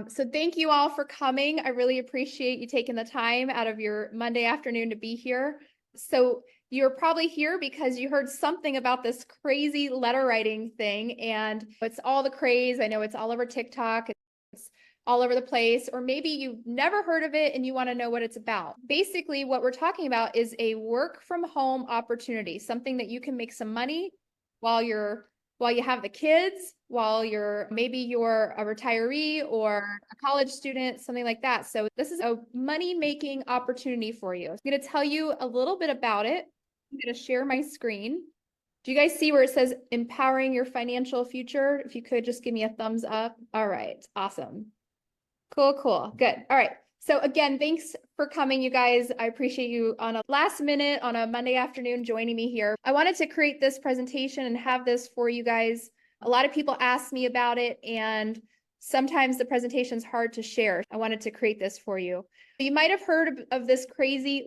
So thank you all for coming. I really appreciate you taking the time out of your Monday afternoon to be here. So you're probably here because you heard something about this crazy letter writing thing, and it's all the craze. I know it's all over TikTok. It's all over the place, or maybe you've never heard of it and you want to know what it's about. Basically, what we're talking about is a work from home opportunity, something that you can make some money while you have the kids, while maybe you're a retiree or a college student, something like that. So this is a money-making opportunity for you. I'm going to tell you a little bit about it. I'm going to share my screen. Do you guys see where it says empowering your financial future? If you could just give me a thumbs up. All right, awesome. Cool, good. All right. So again, thanks for coming, you guys. I appreciate you on a last minute on a Monday afternoon joining me here. I wanted to create this presentation and have this for you guys. A lot of people ask me about it, and sometimes the presentation's hard to share. I wanted to create this for you. You might have heard of this crazy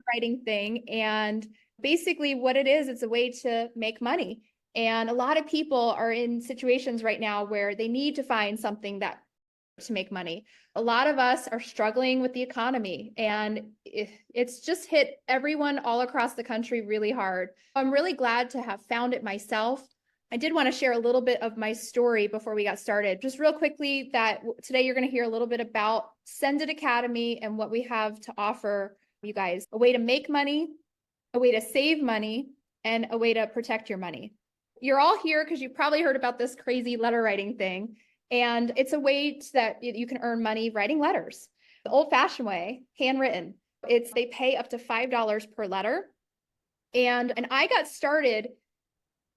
writing thing, and basically what it is, it's a way to make money. And a lot of people are in situations right now where they need to find something to make money. A lot of us are struggling with the economy, and it's just hit everyone all across the country really hard. I'm really glad to have found it myself. I did want to share a little bit of my story before we got started. Just real quickly, that today you're going to hear a little bit about Senditacademy and what we have to offer you guys. A way to make money, a way to save money, and a way to protect your money. You're all here because you probably heard about this crazy letter writing thing. And it's a way that you can earn money writing letters, the old-fashioned way, handwritten. They pay up to $5 per letter. And I got started.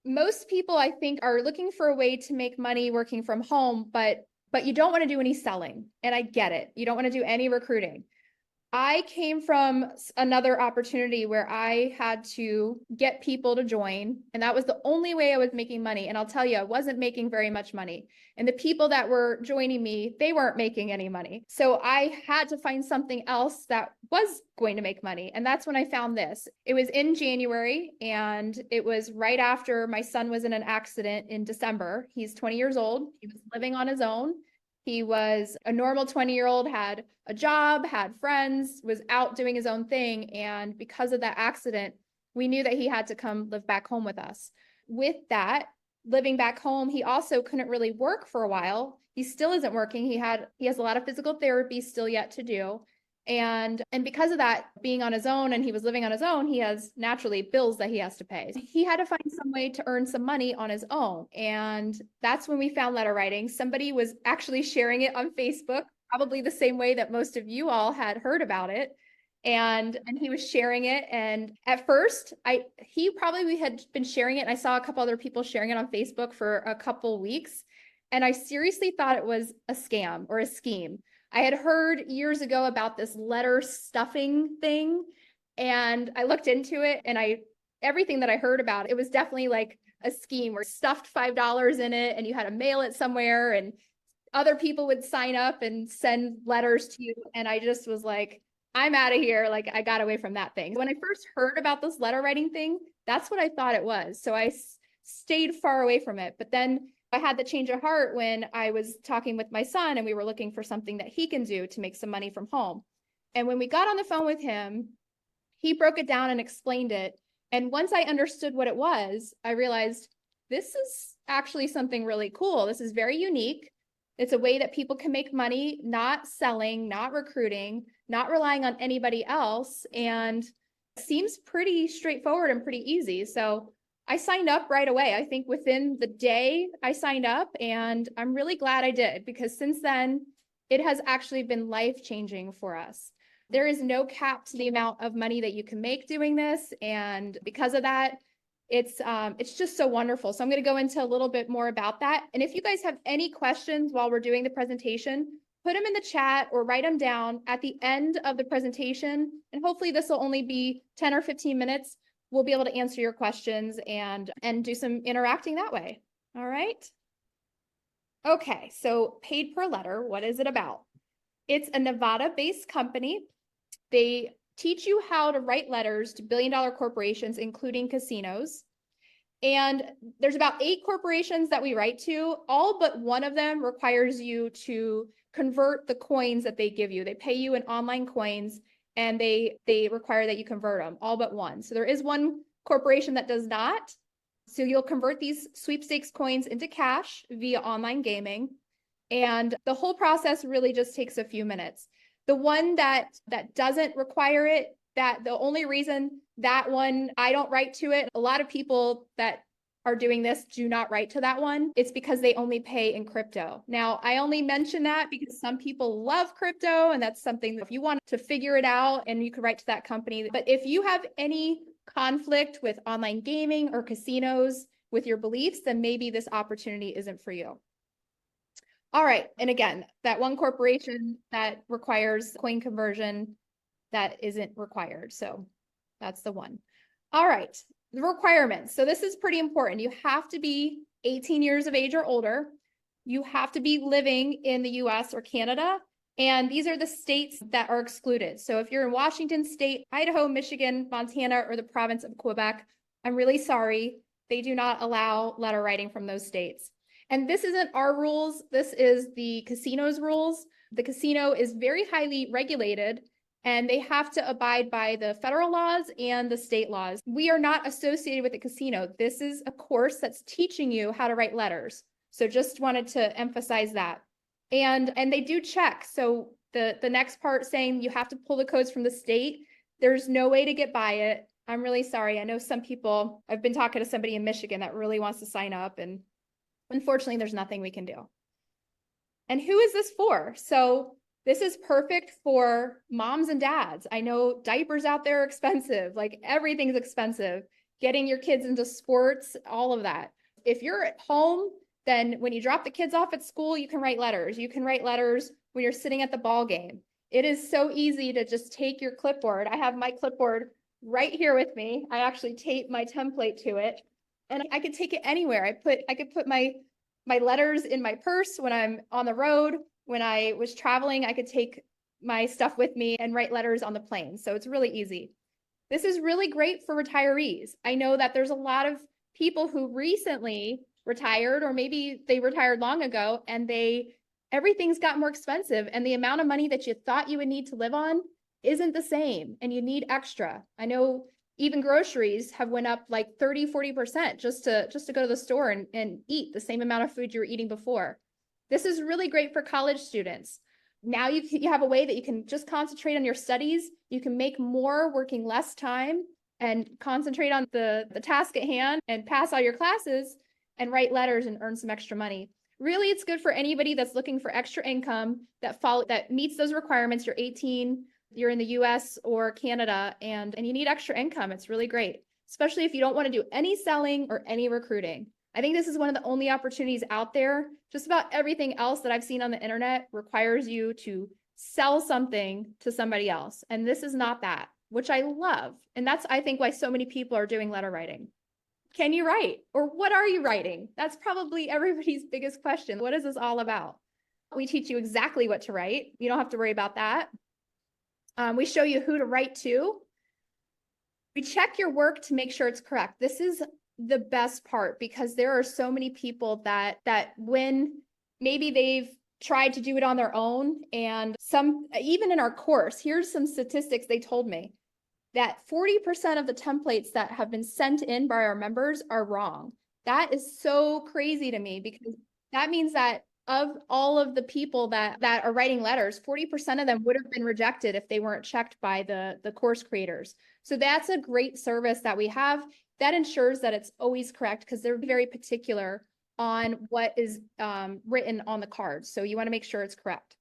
Most people, I think, are looking for a way to make money working from home, but you don't want to do any selling. And I get it. You don't want to do any recruiting. I came from another opportunity where I had to get people to join, and that was the only way I was making money. And I'll tell you, I wasn't making very much money. And the people that were joining me, they weren't making any money. So I had to find something else that was going to make money. And that's when I found this. It was in January, and it was right after my son was in an accident in December. He's 20 years old. He was living on his own. He was a normal 20-year-old, had a job, had friends, was out doing his own thing. And because of that accident, we knew that he had to come live back home with us. With that, living back home, he also couldn't really work for a while. He still isn't working. He has a lot of physical therapy still yet to do. And because of that, being on his own, and he was living on his own, he has naturally bills that he has to pay. He had to find some way to earn some money on his own. And that's when we found letter writing. Somebody was actually sharing it on Facebook, probably the same way that most of you all had heard about it. And he was sharing it. And at first, he probably had been sharing it. And I saw a couple other people sharing it on Facebook for a couple weeks. And I seriously thought it was a scam or a scheme. I had heard years ago about this letter stuffing thing, and I looked into it, and everything that I heard about, it was definitely like a scheme where stuffed $5 in it, and you had to mail it somewhere, and other people would sign up and send letters to you. And I just was like, I'm out of here. Like, I got away from that thing. When I first heard about this letter writing thing, that's what I thought it was. So I stayed far away from it. But then I had the change of heart when I was talking with my son, and we were looking for something that he can do to make some money from home. And when we got on the phone with him, he broke it down and explained it. And once I understood what it was, I realized this is actually something really cool. This is very unique. It's a way that people can make money, not selling, not recruiting, not relying on anybody else, and it seems pretty straightforward and pretty easy. So I signed up right away. I think within the day I signed up, and I'm really glad I did, because since then it has actually been life-changing for us. There is no cap to the amount of money that you can make doing this. And because of that, it's just so wonderful. So I'm going to go into a little bit more about that. And if you guys have any questions while we're doing the presentation, put them in the chat or write them down at the end of the presentation. And hopefully this will only be 10 or 15 minutes. We'll be able to answer your questions and do some interacting that way. All right. Okay, so Paid Per Letter, what is it about? It's a Nevada-based company. They teach you how to write letters to billion-dollar corporations, including casinos. And there's about 8 corporations that we write to. All but one of them requires you to convert the coins that they give you. They pay you in online coins, and they require that you convert them, all but one. So there is one corporation that does not. So you'll convert these sweepstakes coins into cash via online gaming. And the whole process really just takes a few minutes. The one that doesn't require it, that the only reason that one, I don't write to it. A lot of people that are doing this do not write to that one. It's because they only pay in crypto. Now, I only mention that because some people love crypto, and that's something that if you want to figure it out, and you could write to that company. But if you have any conflict with online gaming or casinos with your beliefs, then maybe this opportunity isn't for you. All right. And again, that one corporation that requires coin conversion, that isn't required. So that's the one. All right. The requirements. So this is pretty important. You have to be 18 years of age or older. You have to be living in the US or Canada. And these are the states that are excluded. So if you're in Washington State, Idaho, Michigan, Montana, or the province of Quebec, I'm really sorry. They do not allow letter writing from those states. And this isn't our rules. This is the casino's rules. The casino is very highly regulated, and they have to abide by the federal laws and the state laws. We are not associated with the casino. This is a course that's teaching you how to write letters. So just wanted to emphasize that. And they do check. So the next part saying you have to pull the codes from the state, there's no way to get by it. I'm really sorry. I know some people, I've been talking to somebody in Michigan that really wants to sign up, and unfortunately, there's nothing we can do. And who is this for? So this is perfect for moms and dads. I know diapers out there are expensive, like everything's expensive. Getting your kids into sports, all of that. If you're at home, then when you drop the kids off at school, you can write letters. You can write letters when you're sitting at the ball game. It is so easy to just take your clipboard. I have my clipboard right here with me. I actually tape my template to it, and I could take it anywhere. I could put my letters in my purse when I'm on the road. When I was traveling, I could take my stuff with me and write letters on the plane. So it's really easy. This is really great for retirees. I know that there's a lot of people who recently retired, or maybe they retired long ago, and everything's got more expensive, and the amount of money that you thought you would need to live on isn't the same, and you need extra. I know even groceries have went up like 30-40% just to go to the store and eat the same amount of food you were eating before. This is really great for college students. Now you have a way that you can just concentrate on your studies. You can make more working less time and concentrate on the task at hand and pass all your classes and write letters and earn some extra money. Really, it's good for anybody that's looking for extra income that meets those requirements. You're 18, you're in the US or Canada, and you need extra income. It's really great, especially if you don't want to do any selling or any recruiting. I think this is one of the only opportunities out there. Just about everything else that I've seen on the internet requires you to sell something to somebody else. And this is not that, which I love. And that's, I think, why so many people are doing letter writing. Can you write? Or what are you writing? That's probably everybody's biggest question. What is this all about? We teach you exactly what to write. You don't have to worry about that. We show you who to write to. We check your work to make sure it's correct. This is the best part, because there are so many people that when maybe they've tried to do it on their own, and even in our course, here's some statistics they told me, that 40% of the templates that have been sent in by our members are wrong. That is so crazy to me, because that means that of all of the people that are writing letters, 40% of them would have been rejected if they weren't checked by the course creators. So that's a great service that we have that ensures that it's always correct, because they're very particular on what is written on the cards. So you want to make sure it's correct.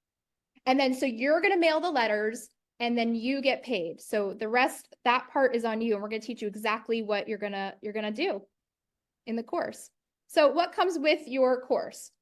And then, so you're going to mail the letters, and then you get paid. So the rest, that part is on you. And we're going to teach you exactly what you're going to do in the course. So what comes with your course?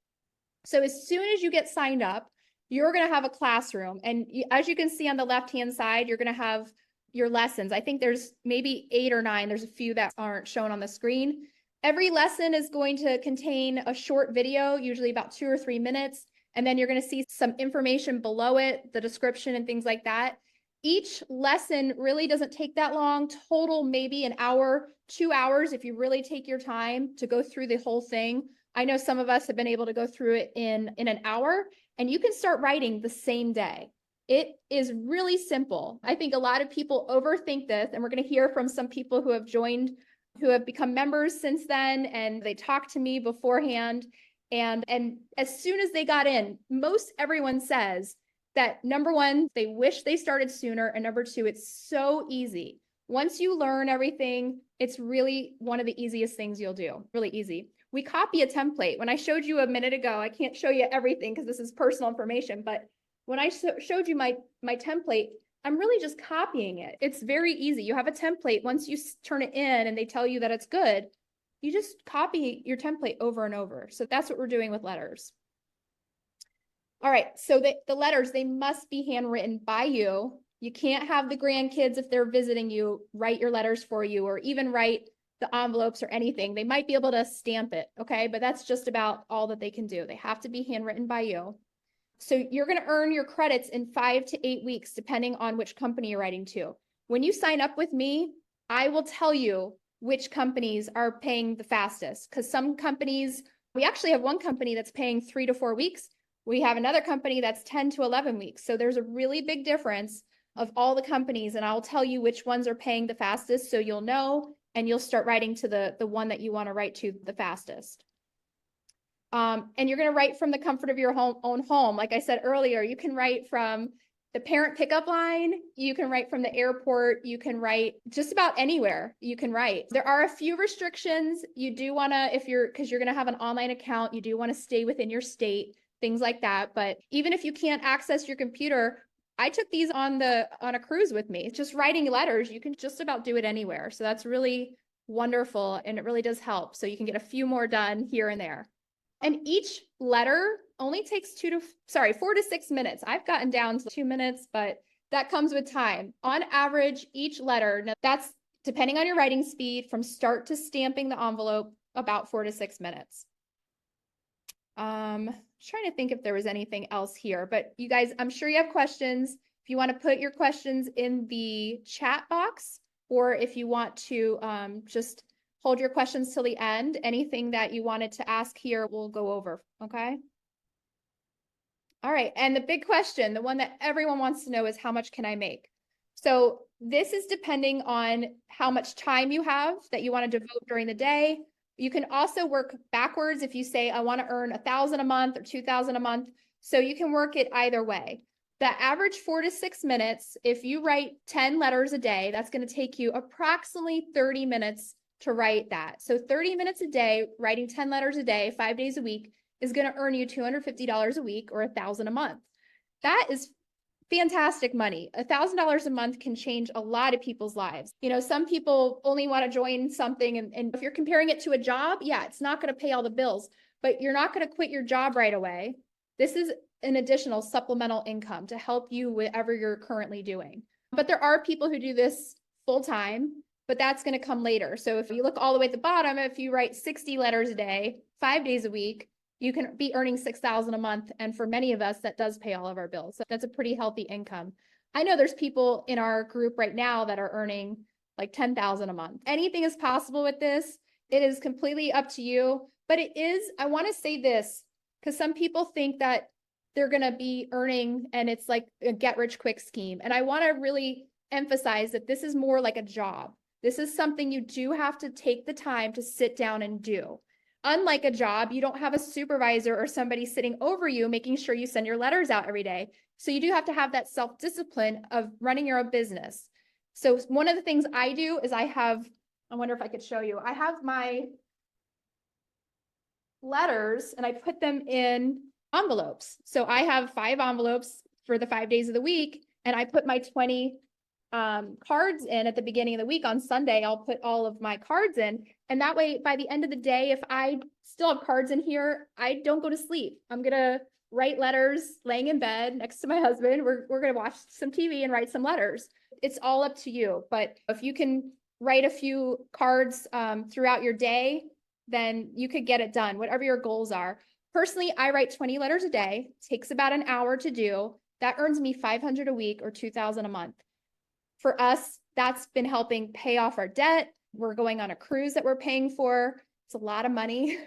So as soon as you get signed up, you're going to have a classroom. And as you can see on the left-hand side, you're going to have your lessons. I think there's maybe 8 or 9. There's a few that aren't shown on the screen. Every lesson is going to contain a short video, usually about 2 or 3 minutes. And then you're going to see some information below it, the description and things like that. Each lesson really doesn't take that long, total maybe an hour, 2 hours if you really take your time to go through the whole thing. I know some of us have been able to go through it in an hour, and you can start writing the same day. It is really simple. I think a lot of people overthink this, and we're going to hear from some people who have joined, who have become members since then, and they talked to me beforehand. And as soon as they got in, most everyone says that number one, they wish they started sooner. And number two, it's so easy. Once you learn everything, it's really one of the easiest things you'll do. Really easy. We copy a template. When I showed you a minute ago, I can't show you everything because this is personal information, but when I showed you my template, I'm really just copying it. It's very easy. You have a template. Once you turn it in and they tell you that it's good, you just copy your template over and over. So that's what we're doing with letters. All right, so the letters, they must be handwritten by you. You can't have the grandkids, if they're visiting you, write your letters for you, or even write the envelopes or anything. They might be able to stamp it, okay? But that's just about all that they can do. They have to be handwritten by you. So you're gonna earn your credits in 5 to 8 weeks, depending on which company you're writing to. When you sign up with me, I will tell you which companies are paying the fastest, because some companies, we actually have one company that's paying 3 to 4 weeks. We have another company that's 10 to 11 weeks. So there's a really big difference of all the companies, and I'll tell you which ones are paying the fastest, so you'll know, and you'll start writing to the one that you want to write to the fastest. And you're going to write from the comfort of your own home. Like I said earlier, you can write from the parent pickup line, you can write from the airport, you can write just about anywhere you can write. There are a few restrictions. You do want to, because you're going to have an online account, you do want to stay within your state, things like that. But even if you can't access your computer, I took these on a cruise with me. Just writing letters, you can just about do it anywhere. So that's really wonderful, and it really does help. So you can get a few more done here and there. And each letter only takes 4 to 6 minutes. I've gotten down to 2 minutes, but that comes with time. On average, each letter, now that's depending on your writing speed, from start to stamping the envelope, about 4 to 6 minutes. Trying to think if there was anything else here, but you guys, I'm sure you have questions. If you want to put your questions in the chat box, or if you want to just hold your questions till the end, anything that you wanted to ask here, we'll go over, okay? All right, and the big question, the one that everyone wants to know, is how much can I make? So this is depending on how much time you have that you want to devote during the day. You can also work backwards if you say, I want to earn 1,000 a month or 2,000 a month. So you can work it either way. The average 4 to 6 minutes, if you write 10 letters a day, that's going to take you approximately 30 minutes to write that. So 30 minutes a day, writing 10 letters a day, 5 days a week, is going to earn you $250 a week or 1,000 a month. That is fantastic money. $1,000 a month can change a lot of people's lives. You know, some people only want to join something, and if you're comparing it to a job, yeah, it's not going to pay all the bills, but you're not going to quit your job right away. This is an additional supplemental income to help you with whatever you're currently doing. But there are people who do this full time, but that's going to come later. So if you look all the way at the bottom, if you write 60 letters a day, 5 days a week, you can be earning 6,000 a month. And for many of us, that does pay all of our bills. So that's a pretty healthy income. I know there's people in our group right now that are earning like 10,000 a month. Anything is possible with this. It is completely up to you, but it is, I want to say this, because some people think that they're going to be earning and it's like a get rich quick scheme. And I want to really emphasize that this is more like a job. This is something you do have to take the time to sit down and do. Unlike a job, you don't have a supervisor or somebody sitting over you making sure you send your letters out every day. So you do have to have that self-discipline of running your own business. So one of the things I do is I wonder if I could show you. I have my letters and I put them in envelopes. So I have 5 envelopes for the 5 days of the week, and I put my 20 cards in at the beginning of the week. On Sunday, I'll put all of my cards in. And that way, by the end of the day, if I still have cards in here, I don't go to sleep. I'm going to write letters laying in bed next to my husband. We're going to watch some TV and write some letters. It's all up to you. But if you can write a few cards throughout your day, then you could get it done, whatever your goals are. Personally, I write 20 letters a day. It takes about an hour to do. That earns me 500 a week or 2,000 a month. For us, that's been helping pay off our debt. We're going on a cruise that we're paying for. It's a lot of money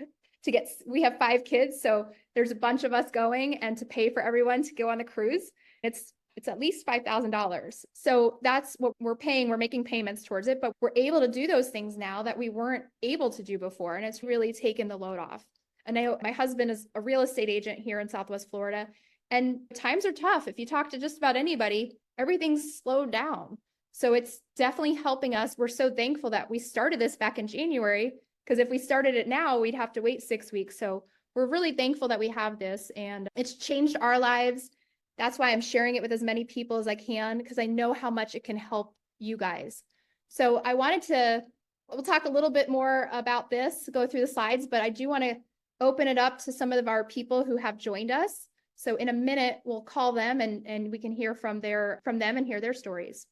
we have 5 kids, so there's a bunch of us going, and to pay for everyone to go on the cruise, it's at least $5,000. So that's what we're paying. We're making payments towards it, but we're able to do those things now that we weren't able to do before. And it's really taken the load off. And I know my husband is a real estate agent here in Southwest Florida, and times are tough. If you talk to just about anybody, everything's slowed down. So it's definitely helping us. We're so thankful that we started this back in January, because if we started it now, we'd have to wait 6 weeks. So we're really thankful that we have this, and it's changed our lives. That's why I'm sharing it with as many people as I can, because I know how much it can help you guys. So we'll talk a little bit more about this, go through the slides, but I do want to open it up to some of our people who have joined us. So in a minute, we'll call them and we can hear from them and hear their stories.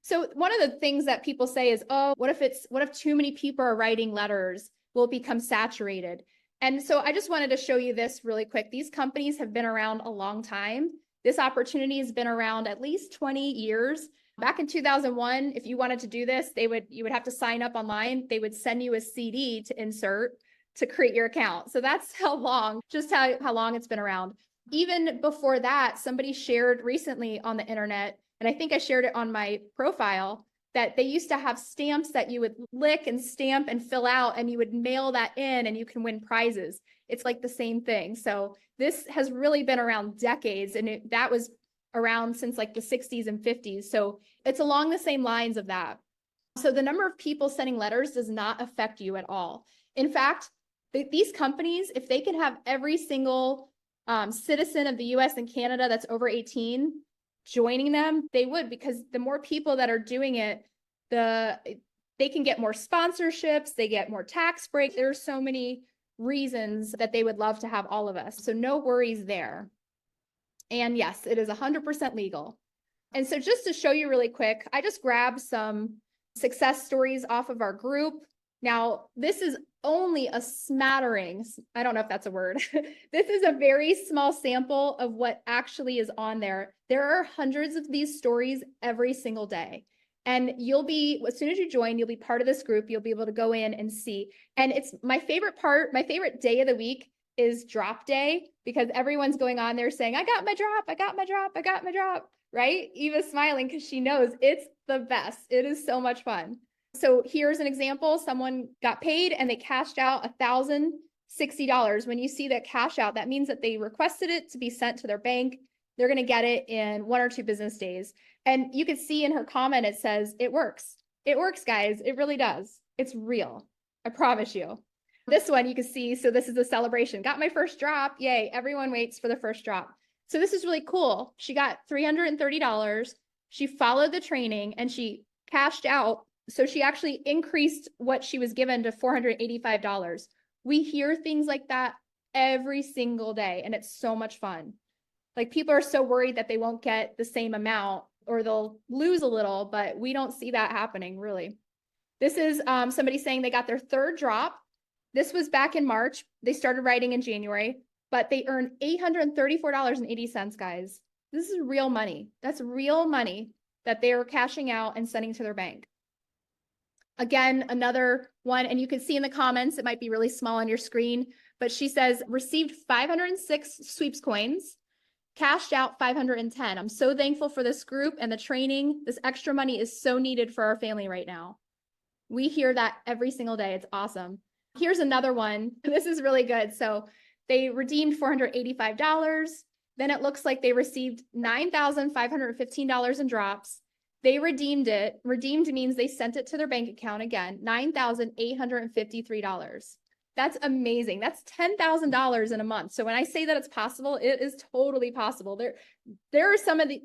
So one of the things that people say is, oh, what if too many people are writing letters? Will it become saturated? And so I just wanted to show you this really quick. These companies have been around a long time. This opportunity has been around at least 20 years. Back in 2001, if you wanted to do this, you would have to sign up online. They would send you a CD to insert to create your account. So that's how long it's been around. Even before that, somebody shared recently on the internet, and I think I shared it on my profile, that they used to have stamps that you would lick and stamp and fill out, and you would mail that in and you can win prizes. It's like the same thing. So this has really been around decades, and that was around since like the 60s and 50s. So it's along the same lines of that. So the number of people sending letters does not affect you at all. In fact, these companies, if they can have every single citizen of the US and Canada that's over 18 joining them, they would, because the more people that are doing it, they can get more sponsorships, they get more tax breaks. There's so many reasons that they would love to have all of us. So no worries there. And yes, it is 100% legal. And so just to show you really quick, I just grabbed some success stories off of our group. Now, this is only a smattering. I don't know if that's a word. This is a very small sample of what actually is on there. There are hundreds of these stories every single day. And as soon as you join, you'll be part of this group. You'll be able to go in and see. And it's my favorite day of the week is drop day, because everyone's going on there saying, I got my drop, I got my drop, I got my drop, right? Eva's smiling because she knows it's the best. It is so much fun. So here's an example. Someone got paid and they cashed out $1,060. When you see that cash out, that means that they requested it to be sent to their bank. They're going to get it in 1 or 2 business days. And you can see in her comment, it says, it works. It works, guys. It really does. It's real. I promise you. This one you can see, so this is a celebration. Got my first drop. Yay. Everyone waits for the first drop. So this is really cool. She got $330. She followed the training and she cashed out. So she actually increased what she was given to $485. We hear things like that every single day, and it's so much fun. Like, people are so worried that they won't get the same amount or they'll lose a little, but we don't see that happening, really. This is somebody saying they got their 3rd drop. This was back in March. They started writing in January, but they earned $834.80, guys. This is real money. That's real money that they are cashing out and sending to their bank. Again, another one, and you can see in the comments, it might be really small on your screen, but she says, received 506 sweeps coins, cashed out 510. I'm so thankful for this group and the training. This extra money is so needed for our family right now. We hear that every single day. It's awesome. Here's another one. This is really good. So they redeemed $485. Then it looks like they received $9,515 in drops. They redeemed it. Redeemed means they sent it to their bank account again, $9,853. That's amazing. That's $10,000 in a month. So when I say that it's possible, it is totally possible. There are some of the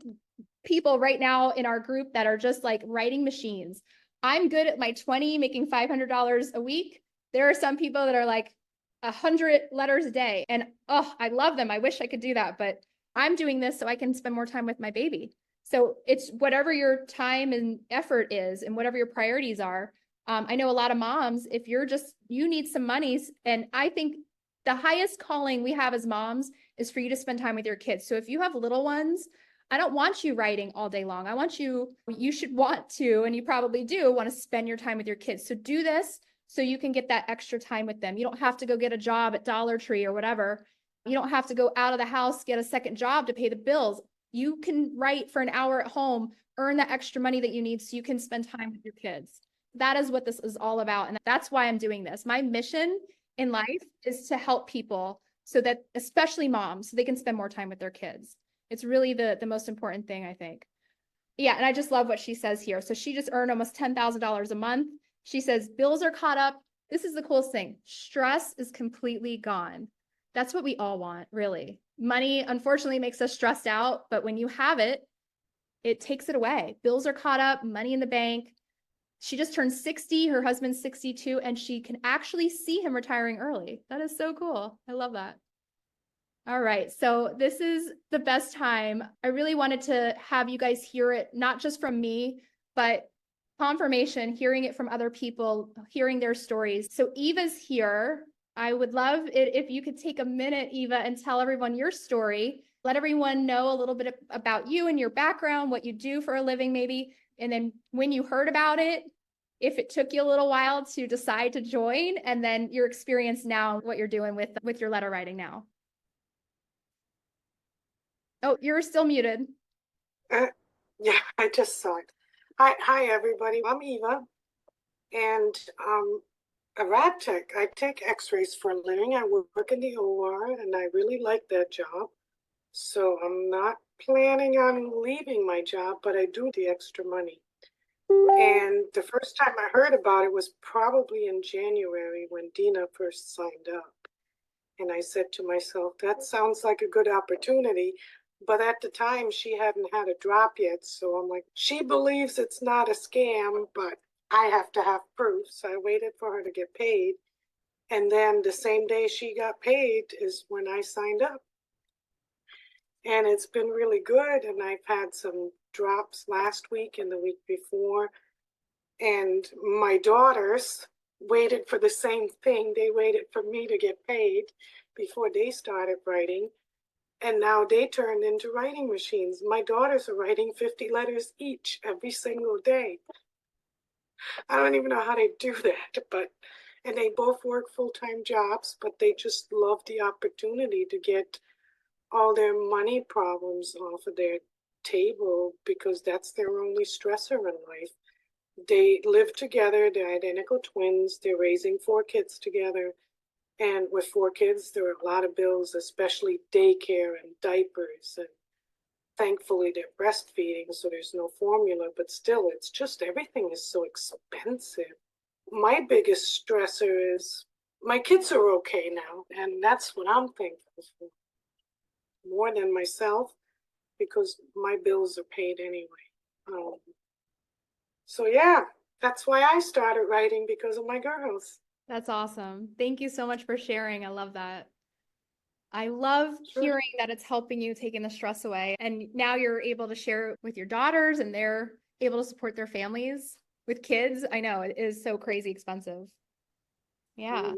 people right now in our group that are just like writing machines. I'm good at my 20, making $500 a week. There are some people that are like 100 letters a day. And oh, I love them. I wish I could do that, but I'm doing this so I can spend more time with my baby. So it's whatever your time and effort is and whatever your priorities are. I know a lot of moms, if you need some money, and I think the highest calling we have as moms is for you to spend time with your kids. So if you have little ones, I don't want you writing all day long. I want you should want to, and you probably do want to spend your time with your kids. So do this so you can get that extra time with them. You don't have to go get a job at Dollar Tree or whatever. You don't have to go out of the house, get a second job to pay the bills. You can write for an hour at home, earn the extra money that you need so you can spend time with your kids. That is what this is all about. And that's why I'm doing this. My mission in life is to help people so that, especially moms, so they can spend more time with their kids. It's really the most important thing, I think. Yeah, and I just love what she says here. So she just earned almost $10,000 a month. She says bills are caught up. This is the coolest thing. Stress is completely gone. That's what we all want, really. Money, unfortunately, makes us stressed out, but when you have it, it takes it away. Bills are caught up, money in the bank. She just turned 60, her husband's 62, and she can actually see him retiring early. That is so cool. I love that. All right, so this is the best time. I really wanted to have you guys hear it, not just from me, but confirmation, hearing it from other people, hearing their stories. So Eva's here. I would love it if you could take a minute, Eva, and tell everyone your story. Let everyone know a little bit about you and your background, what you do for a living maybe, and then when you heard about it, if it took you a little while to decide to join, and then your experience now, what you're doing with your letter writing now. Oh, you're still muted. Yeah, I just saw it. Hi everybody. I'm Eva, and a rad tech. I take X-rays for a living. I work in the OR, and I really like that job. So I'm not planning on leaving my job, but I do the extra money. And the first time I heard about it was probably in January when Dena first signed up. And I said to myself, that sounds like a good opportunity. But at the time, she hadn't had a drop yet. So I'm like, she believes it's not a scam, but I have to have proof. So I waited for her to get paid. And then the same day she got paid is when I signed up. And it's been really good. And I've had some drops last week and the week before. And my daughters waited for the same thing. They waited for me to get paid before they started writing. And now they turned into writing machines. My daughters are writing 50 letters each every single day. I don't even know how they do that, and they both work full-time jobs, but they just love the opportunity to get all their money problems off of their table because that's their only stressor in life. They live together, they're identical twins, they're raising 4 kids together. And with 4 kids, there are a lot of bills, especially daycare and diapers. And thankfully, they're breastfeeding, so there's no formula. But still, it's just everything is so expensive. My biggest stressor is my kids are okay now. And that's what I'm thankful for. More than myself, because my bills are paid anyway. So yeah, that's why I started writing, because of my girls. That's awesome. Thank you so much for sharing. I love that. I love hearing that it's helping you taking the stress away. And now you're able to share with your daughters and they're able to support their families with kids. I know it is so crazy expensive. Yeah.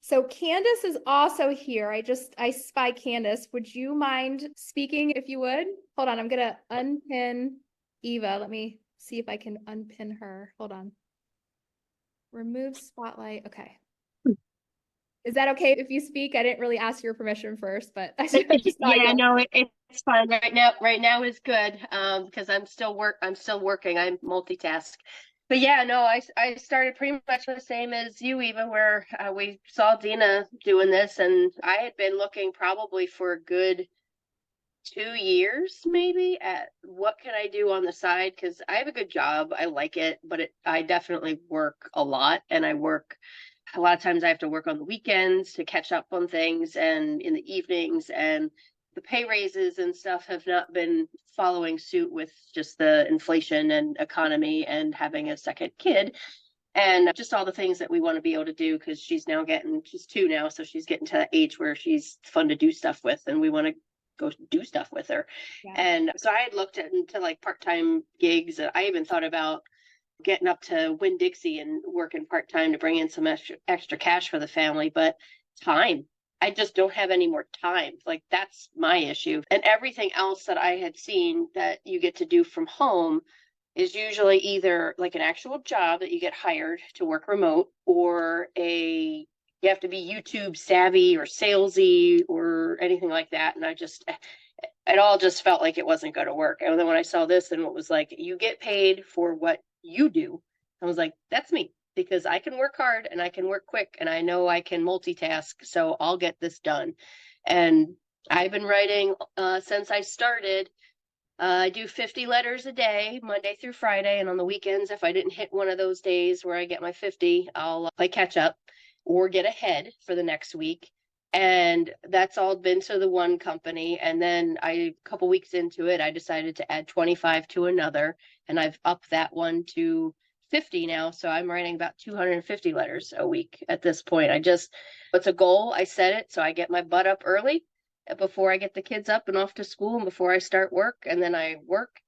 So Candace is also here. I spy Candace. Would you mind speaking if you would? Hold on. I'm going to unpin Eva. Let me see if I can unpin her. Hold on. Remove spotlight. Okay. Is that okay if you speak? I didn't really ask your permission first, but I just yeah, no, it's fine. Right now is good. Because I'm still working. I multitask. But yeah, no, I started pretty much the same as you, even where we saw Dena doing this, and I had been looking probably for a good 2 years maybe at what can I do on the side, because I have a good job. I like it, but I definitely work a lot, and I work a lot of times. I have to work on the weekends to catch up on things and in the evenings, and the pay raises and stuff have not been following suit with just the inflation and economy and having a second kid and just all the things that we want to be able to do, because she's 2 now, so she's getting to that age where she's fun to do stuff with, and we want to go do stuff with her. Yeah. And so I had looked into like part-time gigs. I even thought about getting up to Winn-Dixie and working part-time to bring in some extra cash for the family, but time I just don't have any more time. Like, that's my issue. And everything else that I had seen that you get to do from home is usually either like an actual job that you get hired to work remote, or you have to be YouTube savvy or salesy or anything like that. And it all just felt like it wasn't going to work. And then when I saw this and it was like, you get paid for what you do, I was like, that's me, because I can work hard and I can work quick and I know I can multitask. So I'll get this done. And I've been writing since I started. I do 50 letters a day, Monday through Friday. And on the weekends, if I didn't hit one of those days where I get my 50, I'll play catch up or get ahead for the next week. And that's all been to the one company. And then a couple weeks into it, I decided to add 25 to another. And I've upped that one to 50 now. So I'm writing about 250 letters a week at this point. It's a goal. I set it so I get my butt up early before I get the kids up and off to school and before I start work. And then I work.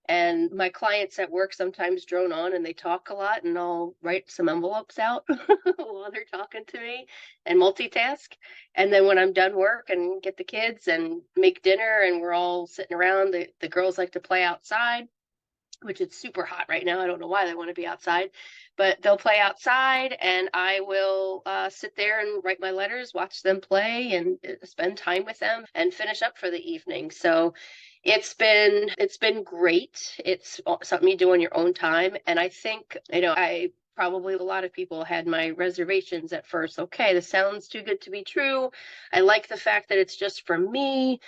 And my clients at work sometimes drone on and they talk a lot, and I'll write some envelopes out while they're talking to me and multitask. And then when I'm done work and get the kids and make dinner and we're all sitting around, the girls like to play outside, which it's super hot right now. I don't know why they want to be outside, but they'll play outside and I will sit there and write my letters, watch them play, and spend time with them and finish up for the evening. So it's been great. It's something you do on your own time. And I think, probably a lot of people had my reservations at first. Okay, this sounds too good to be true. I like the fact that it's just for me,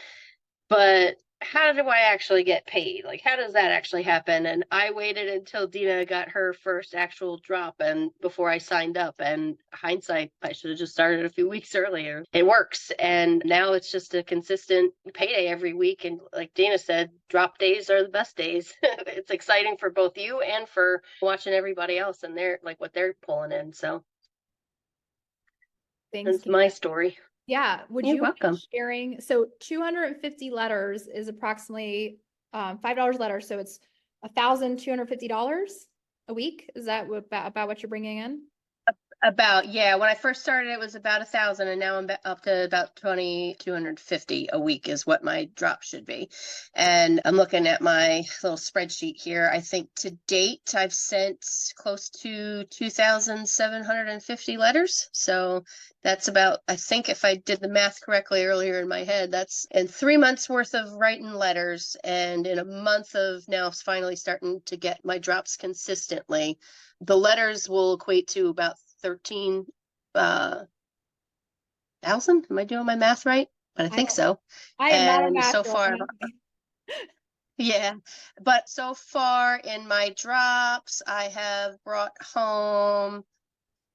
but how do I actually get paid? Like, how does that actually happen? And I waited until Dena got her first actual drop and before I signed up. And hindsight, I should have just started a few weeks earlier. It works. And now it's just a consistent payday every week. And like Dena said, drop days are the best days. It's exciting for both you and for watching everybody else and what they're pulling in. So Thanks, that's my story. Yeah. Would You're you welcome. mind sharing? So 250 letters is approximately $5 a letter. So it's $1,250 a week. Is that about what you're bringing in? Yeah. When I first started, it was about 1,000, and now I'm up to about 2,250 a week is what my drop should be. And I'm looking at my little spreadsheet here. I think to date, I've sent close to 2,750 letters. So that's about, I think if I did the math correctly earlier in my head, that's in 3 months worth of writing letters, and in a month of now finally starting to get my drops consistently. The letters will equate to about 13,000. Am I doing my math right? But I think so. I am not a And math so girl. far, yeah. But so far in my drops, I have brought home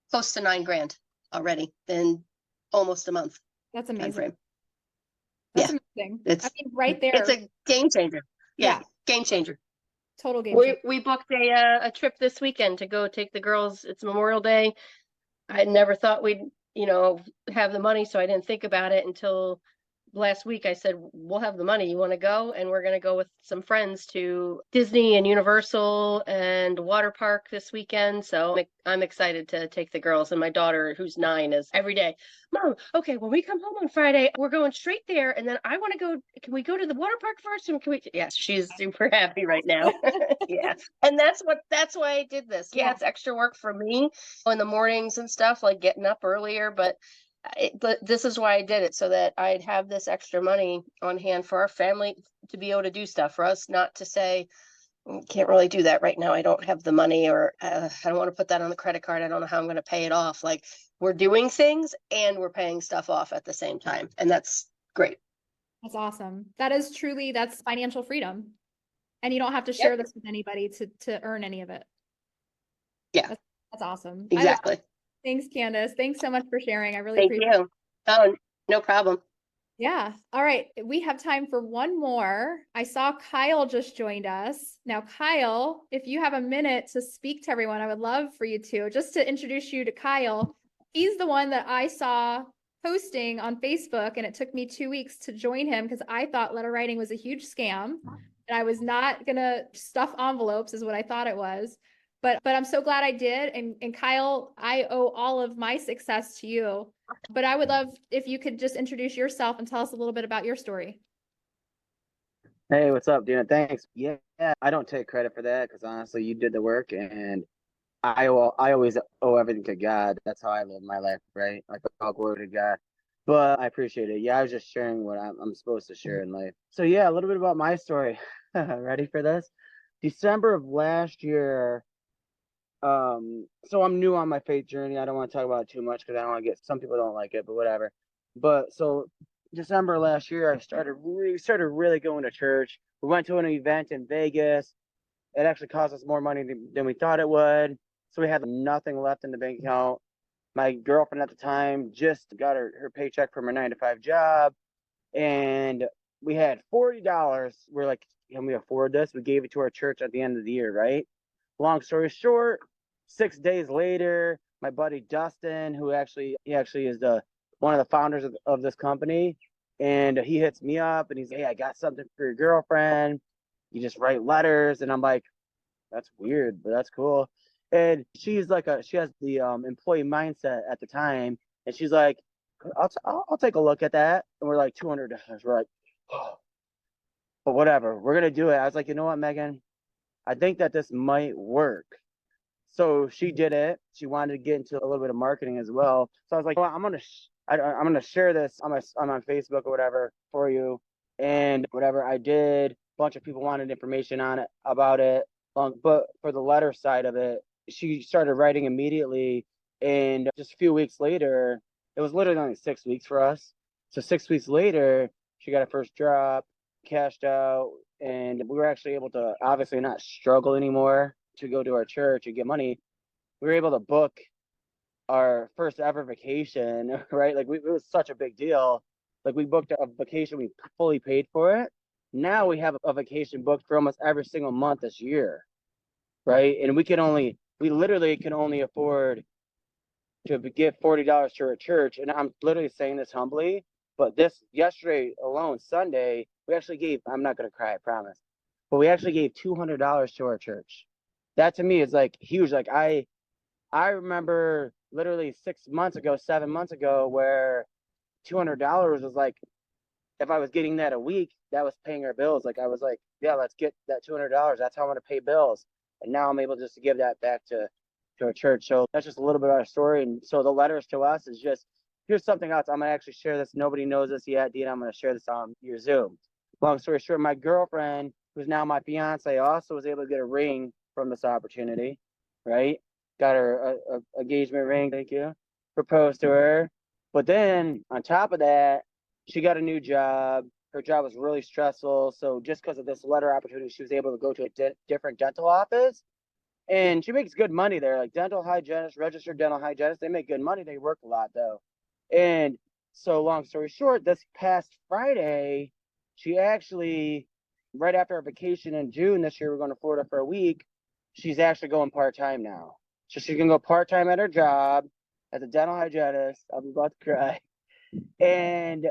close to $9,000 already in almost a month. That's amazing. Timeframe. That's Yeah. amazing. It's I mean, right there. It's a game changer. Yeah. Game changer. Total game changer. We booked a trip this weekend to go take the girls. It's Memorial Day. I never thought we'd, have the money, so I didn't think about it until last week. I said, we'll have the money. You want to go? And we're going to go with some friends to Disney and Universal and water park this weekend. So I'm excited to take the girls. And my daughter, who's 9, is every day, Mom, okay, when we come home on Friday, we're going straight there. And then I want to go, can we go to the water park first? And can we? Yes, she's super happy right now. Yeah. And that's why I did this. Yeah, it's extra work for me in the mornings and stuff, like getting up earlier, but this is why I did it, so that I'd have this extra money on hand for our family to be able to do stuff, for us not to say, can't really do that right now. I don't have the money, or I don't want to put that on the credit card. I don't know how I'm going to pay it off. Like, we're doing things and we're paying stuff off at the same time. And that's great. That's awesome. That's financial freedom. And you don't have to share this with anybody to earn any of it. Yeah. That's awesome. Exactly. Thanks, Candace. Thanks so much for sharing. I really Thank appreciate it. you. Oh, no problem. Yeah. All right. We have time for one more. I saw Kyle just joined us. Now, Kyle, if you have a minute to speak to everyone, I would love for you to. Just to introduce you to Kyle, he's the one that I saw posting on Facebook, and it took me 2 weeks to join him because I thought letter writing was a huge scam, and I was not going to stuff envelopes is what I thought it was. but I'm so glad I did. And Kyle, I owe all of my success to you. But I would love if you could just introduce yourself and tell us a little bit about your story. Hey, what's up, Dena? Thanks. Yeah, I don't take credit for that because honestly, you did the work, and I always owe everything to God. That's how I live my life, right? Like all glory to God. But I appreciate it. Yeah, I was just sharing what I'm supposed to share in life. So yeah, a little bit about my story. Ready for this? December of last year. So I'm new on my faith journey. I don't want to talk about it too much because I don't want to get some people don't like it, but whatever. But so December last year, I started really going to church. We went to an event in Vegas. It actually cost us more money than we thought it would. So we had nothing left in the bank account. My girlfriend at the time just got her paycheck from her 9 to 5 job, and we had $40. We're like, can we afford this? We gave it to our church at the end of the year, right? Long story short, 6 days later, my buddy Dustin, he actually is one of the founders of this company, and he hits me up and he's like, hey, I got something for your girlfriend. You just write letters, and I'm like, that's weird, but that's cool. And she has the employee mindset at the time, and she's like, I'll take a look at that. And we're like $200. We're like, oh, but whatever, we're gonna do it. I was like, you know what, Megan, I think that this might work. So she did it. She wanted to get into a little bit of marketing as well. So I was like, well, I'm gonna share this on on Facebook or whatever for you, and whatever I did. A bunch of people wanted information on it about it. But for the letter side of it, she started writing immediately, and just a few weeks later, it was literally only 6 weeks for us. So 6 weeks later, she got her first drop, cashed out, and we were actually able to obviously not struggle anymore to go to our church and get money. We were able to book our first ever vacation, right? Like it was such a big deal. Like we booked a vacation, we fully paid for it. Now we have a vacation booked for almost every single month this year, right? And we literally can only afford to give $40 to our church. And I'm literally saying this humbly, but yesterday alone, Sunday, we actually gave, I'm not going to cry, I promise, but we actually gave $200 to our church. That to me is like huge. Like I remember literally 6 months ago, 7 months ago, where $200 was like, if I was getting that a week, that was paying our bills. Like I was like, yeah, let's get that $200. That's how I'm going to pay bills. And now I'm able just to give that back to our church. So that's just a little bit of our story. And so the letters to us is just, here's something else. I'm going to actually share this. Nobody knows this yet, Dena. I'm going to share this on your Zoom. Long story short, my girlfriend, who's now my fiance, also was able to get a ring from this opportunity, right? Got her a engagement ring, thank you. Proposed to her. But then on top of that, she got a new job. Her job was really stressful. So just because of this letter opportunity, she was able to go to a different dental office. And she makes good money there. Like dental hygienist, registered dental hygienist, they make good money. They work a lot though. And so long story short, this past Friday, she actually, right after our vacation in June this year, we're going to Florida for a week. She's actually going part-time now. So she can go part-time at her job as a dental hygienist. I'm about to cry. And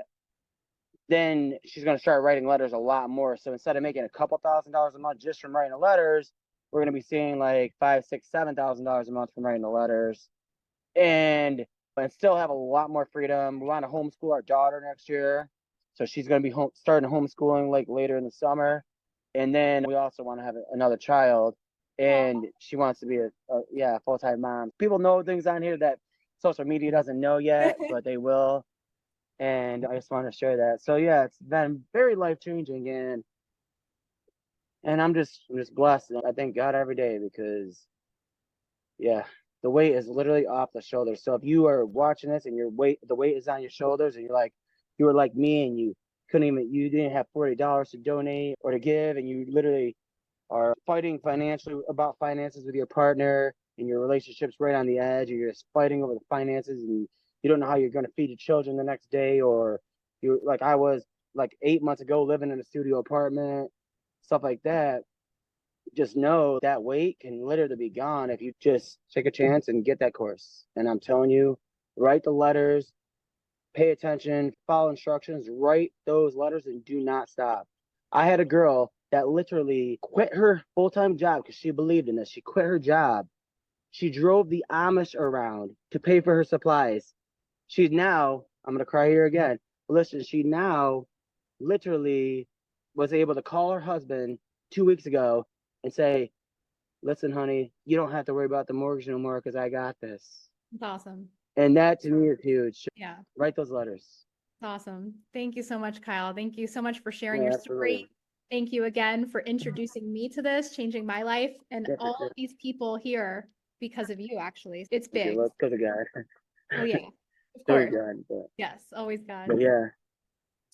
then she's going to start writing letters a lot more. So instead of making a couple $1,000s a month just from writing the letters, we're going to be seeing like $5,000, $6,000, $7,000 a month from writing the letters, and still have a lot more freedom. We want to homeschool our daughter next year, so she's going to be starting homeschooling like later in the summer, and then we also want to have another child, and she wants to be a full-time mom. People know things on here that social media doesn't know yet, but they will. And I just want to share that. So yeah, it's been very life-changing, and I'm just blessed. I thank God every day because, yeah, the weight is literally off the shoulders. So if you are watching this and the weight is on your shoulders, and you were like me and you didn't have $40 to donate or to give, and you literally are fighting financially about finances with your partner, and your relationship's right on the edge, and you're just fighting over the finances, and you don't know how you're going to feed your children the next day, or you like I was like 8 months ago living in a studio apartment, stuff like that. Just know that weight can literally be gone if you just take a chance and get that course. And I'm telling you, write the letters, pay attention, follow instructions, write those letters, and do not stop. I had a girl that literally quit her full-time job because she believed in this. She quit her job. She drove the Amish around to pay for her supplies. She's now, I'm going to cry here again. Listen, she now literally was able to call her husband 2 weeks ago and say, listen, honey, you don't have to worry about the mortgage no more because I got this. That's awesome. And that to me is huge. Yeah. Write those letters. That's awesome. Thank you so much, Kyle. Thank you so much for sharing Yeah, your absolutely. story. Thank you again for introducing me to this, changing my life, and Yeah, for all sure. of these people here because of you, actually. It's Okay, big. well, it's because of God. Oh, yeah. Of Sorry, course. God. Yes, always God. But yeah,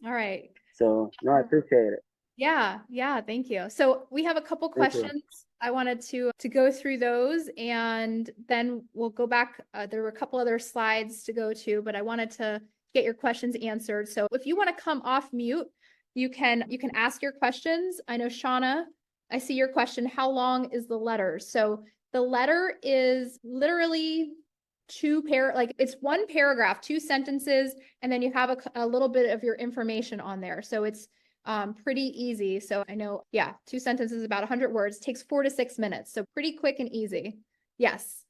All right. so no, I appreciate it. Yeah, yeah, thank you. So we have a couple Thank you. questions. I wanted to go through those, and then we'll go back. There were a couple other slides to go to, but I wanted to get your questions answered. So if you want to come off mute, you can ask your questions. I know Shauna, I see your question. How long is the letter? So the letter is literally like it's one paragraph, 2 sentences, and then you have a little bit of your information on there. So it's pretty easy. So I know, yeah, 2 sentences, about 100 words, takes 4 to 6 minutes. So pretty quick and easy. Yes.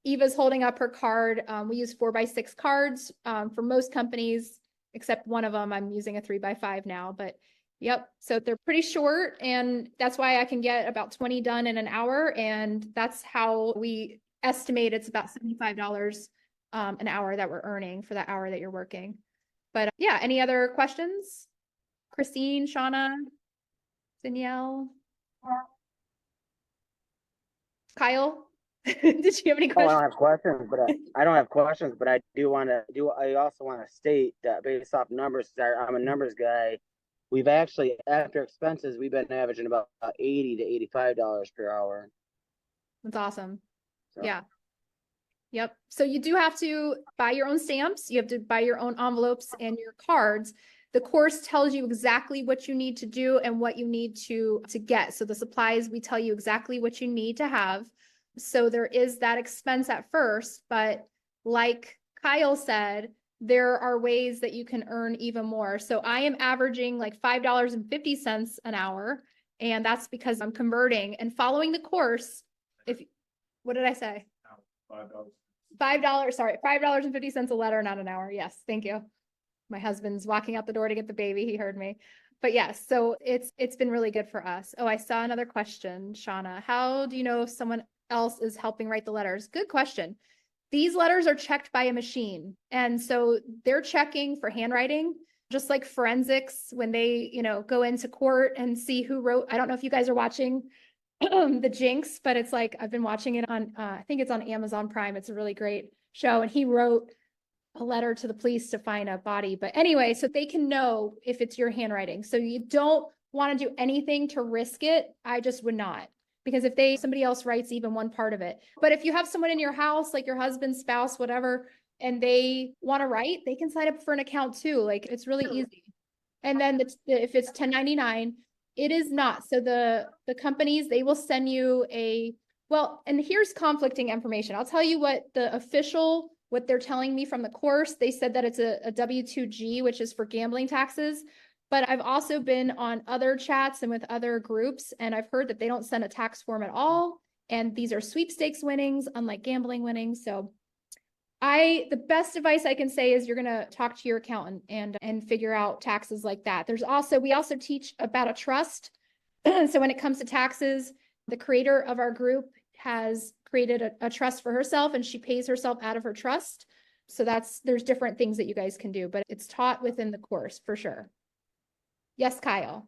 Eva's holding up her card. We use 4x6 cards for most companies, except one of them. I'm using a 3x5 now, but yep. So they're pretty short, and that's why I can get about 20 done in an hour. And that's how we estimate it's about $75 an hour that we're earning for that hour that you're working. But yeah, any other questions? Christine, Shauna, Danielle, Kyle, did you have any Oh, I don't questions? have questions, but I don't have questions, but I do want to do. I also want to state that based off numbers, I'm a numbers guy. We've actually, after expenses, we've been averaging about $80 to $85 per hour. That's awesome. So. Yeah. Yep. So you do have to buy your own stamps. You have to buy your own envelopes and your cards. The course tells you exactly what you need to do and what you need to get. So the supplies, we tell you exactly what you need to have. So there is that expense at first, but like Kyle said, there are ways that you can earn even more. So I am averaging like $5.50 an hour, and that's because I'm converting and following the course. What did I say? $5, sorry, $5.50 a letter, not an hour. Yes, thank you. My husband's walking out the door to get the baby. He heard me. But yes, so it's been really good for us. Oh, I saw another question, Shauna. How do you know if someone else is helping write the letters? Good question. These letters are checked by a machine. And so they're checking for handwriting, just like forensics when they, go into court and see who wrote. I don't know if you guys are watching the Jinx, but it's like I've been watching it on I think it's on Amazon Prime. It's a really great show, and he wrote a letter to the police to find a body. But anyway, so they can know if it's your handwriting. So you don't want to do anything to risk it. I just would not, because if somebody else writes even one part of it. But if you have someone in your house, like your husband, spouse, whatever, and they want to write, they can sign up for an account too. Like it's really easy. And then if it's 1099, it is not. So the companies, they will send you and here's conflicting information. I'll tell you what they're telling me from the course. They said that it's a W-2G, which is for gambling taxes. But I've also been on other chats and with other groups, and I've heard that they don't send a tax form at all. And these are sweepstakes winnings, unlike gambling winnings. So the best advice I can say is you're going to talk to your accountant and figure out taxes like that. We also teach about a trust. So when it comes to taxes, the creator of our group has created a trust for herself, and she pays herself out of her trust. So there's different things that you guys can do, but it's taught within the course for sure. Yes, Kyle.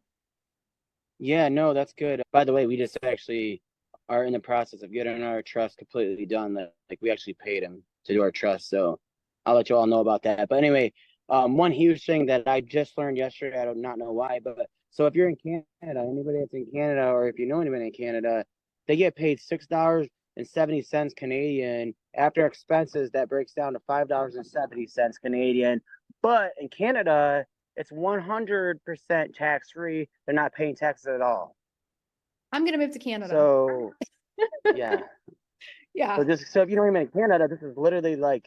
Yeah, no, that's good. By the way, we just actually are in the process of getting our trust completely done. Like we actually paid him to do our trust, so I'll let you all know about that. But anyway, one huge thing that I just learned yesterday, I do not know why, but so if you're in Canada, anybody that's in Canada, or if you know anybody in Canada, they get paid $6.70 Canadian after expenses. That breaks down to $5.70 Canadian. But in Canada, it's 100% tax free. They're not paying taxes at all. I'm gonna move to Canada. So yeah. Yeah. So if you know anybody in Canada, this is literally like,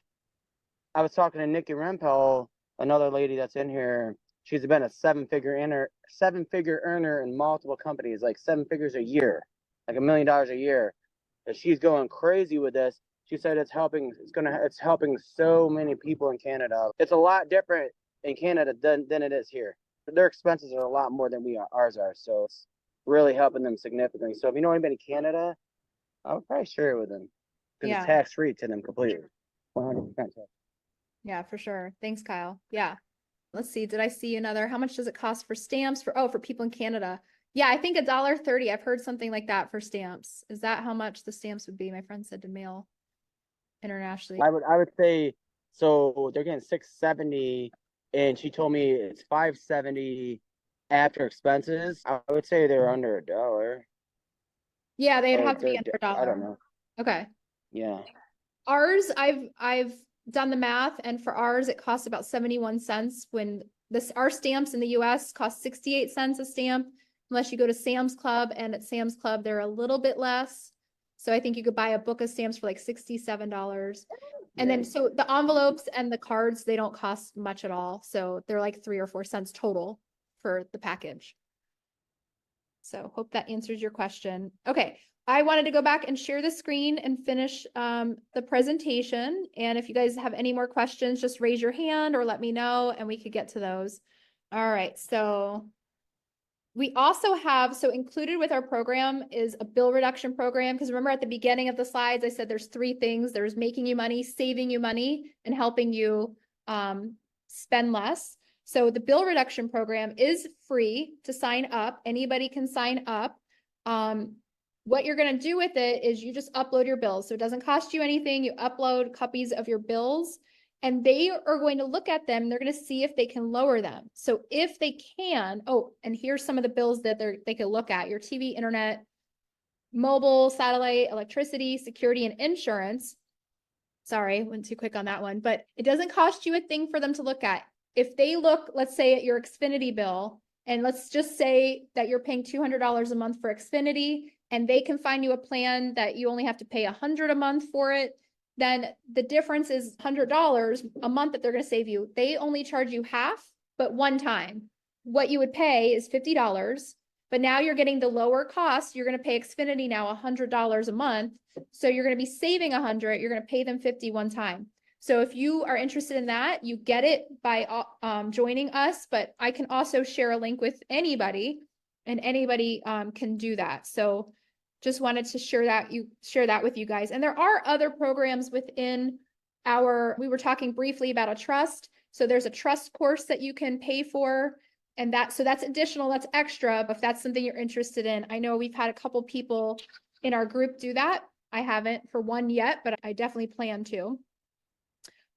I was talking to Nikki Rempel, another lady that's in here. She's been a seven-figure earner in multiple companies, like 7 figures a year, like $1 million a year. And she's going crazy with this. She said it's helping so many people in Canada. It's a lot different in Canada than it is here. Their expenses are a lot more than ours are. So it's really helping them significantly. So if you know anybody in Canada, I would probably share it with them because Yeah. it's tax-free to them completely. 100% tax. Yeah, for sure. Thanks, Kyle. Yeah. Let's see. Did I see another? How much does it cost for stamps for people in Canada? Yeah, I think $1.30. I've heard something like that for stamps. Is that how much the stamps would be? My friend said to mail internationally. I would say so they're getting $670 and she told me it's $570 after expenses. I would say they're under $1. Yeah, they'd Or have to be they're- under $1. I don't know. Okay. Yeah. Ours, I've done the math, and for ours, it costs about 71 cents when our stamps in the US cost 68 cents a stamp, unless you go to Sam's Club, and at Sam's Club, they're a little bit less. So I think you could buy a book of stamps for like $67. And then, so the envelopes and the cards, they don't cost much at all. So they're like 3 or 4 cents total for the package. So hope that answers your question. Okay. I wanted to go back and share the screen and finish the presentation. And if you guys have any more questions, just raise your hand or let me know and we could get to those. All right. So we also have, so included with our program is a bill reduction program. Because remember at the beginning of the slides, I said there's 3 things. There's making you money, saving you money, and helping you spend less. So the bill reduction program is free to sign up. Anybody can sign up. What you're going to do with it is you just upload your bills. So it doesn't cost you anything. You upload copies of your bills and they are going to look at them. They're going to see if they can lower them. So if they can, and here's some of the bills that they can look at: your TV, internet, mobile, satellite, electricity, security, and insurance. Sorry, went too quick on that one, but it doesn't cost you a thing for them to look at. If they look, let's say at your Xfinity bill, and let's just say that you're paying $200 a month for Xfinity, and they can find you a plan that you only have to pay $100 a month for it, then the difference is $100 a month that they're going to save you. They only charge you half, but one time. What you would pay is $50, but now you're getting the lower cost. You're going to pay Xfinity now $100 a month. So you're going to be saving $100. You're going to pay them $50 one time. So if you are interested in that, you get it by joining us, but I can also share a link with anybody, and anybody can do that. So just wanted to share that with you guys. And there are other programs within we were talking briefly about a trust. So there's a trust course that you can pay for, and so that's additional, that's extra, if that's something you're interested in. I know we've had a couple people in our group do that. I haven't for one yet, but I definitely plan to.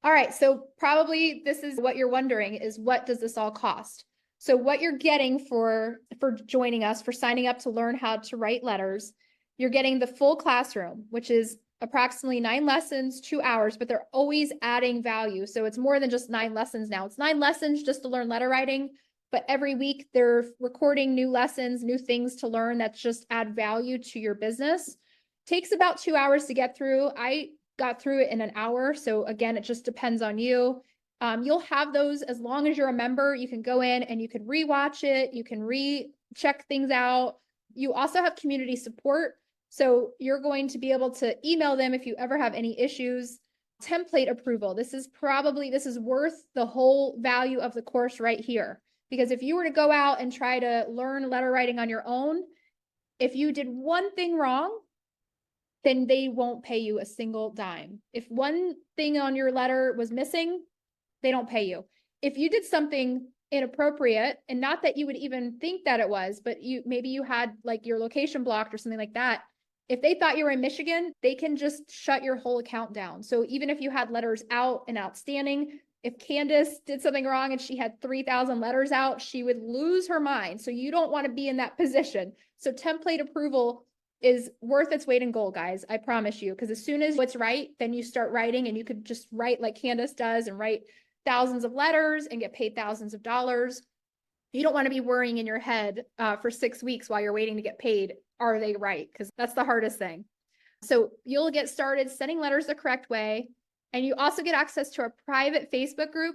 All right, so probably this is what you're wondering is, what does this all cost? So what you're getting for joining us, for signing up to learn how to write letters, you're getting the full classroom, which is approximately 9 lessons, 2 hours, but they're always adding value. So it's more than just 9 lessons now. It's 9 lessons just to learn letter writing, but every week they're recording new lessons, new things to learn that just add value to your business. Takes about 2 hours to get through. I got through it in an hour. So again, it just depends on you. You'll have those as long as you're a member. You can go in and you can rewatch it. You can recheck things out. You also have community support. So you're going to be able to email them if you ever have any issues. Template approval. This is worth the whole value of the course right here. Because if you were to go out and try to learn letter writing on your own, if you did one thing wrong, then they won't pay you a single dime. If one thing on your letter was missing, they don't pay you. If you did something inappropriate, and not that you would even think that it was, but maybe you had like your location blocked or something like that. If they thought you were in Michigan, they can just shut your whole account down. So even if you had letters out and outstanding, if Candace did something wrong and she had 3,000 letters out, she would lose her mind. So you don't want to be in that position. So template approval is worth its weight in gold, guys. I promise you, because as soon as what's right, then you start writing, and you could just write like Candace does and write thousands of letters and get paid thousands of dollars. You don't want to be worrying in your head for 6 weeks while you're waiting to get paid. Are they right? Because that's the hardest thing. So you'll get started sending letters the correct way. And you also get access to our private Facebook group.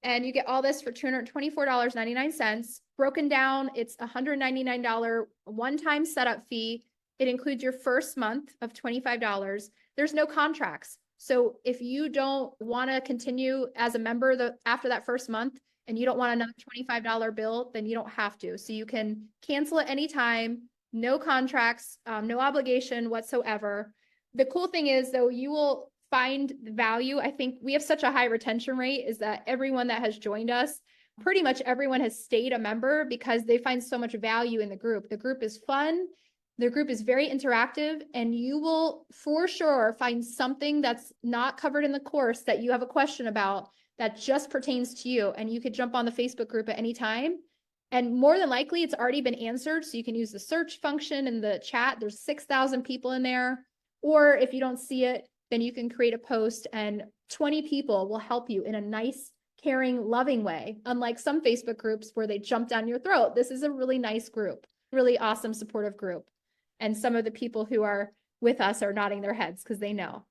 And you get all this for $224.99. Broken down, it's $199 one-time setup fee. It includes your first month of $25. There's no contracts. So if you don't want to continue as a member after that first month and you don't want another $25 bill, then you don't have to. So you can cancel at any time, no contracts, no obligation whatsoever. The cool thing is though, you will find value. I think we have such a high retention rate is that everyone that has joined us, pretty much everyone has stayed a member because they find so much value in the group. The group is fun. The group is very interactive, and you will for sure find something that's not covered in the course that you have a question about that just pertains to you. And you could jump on the Facebook group at any time. And more than likely, it's already been answered. So you can use the search function in the chat. There's 6,000 people in there. Or if you don't see it, then you can create a post and 20 people will help you in a nice, caring, loving way. Unlike some Facebook groups where they jump down your throat. This is a really nice group, really awesome, supportive group. And some of the people who are with us are nodding their heads because they know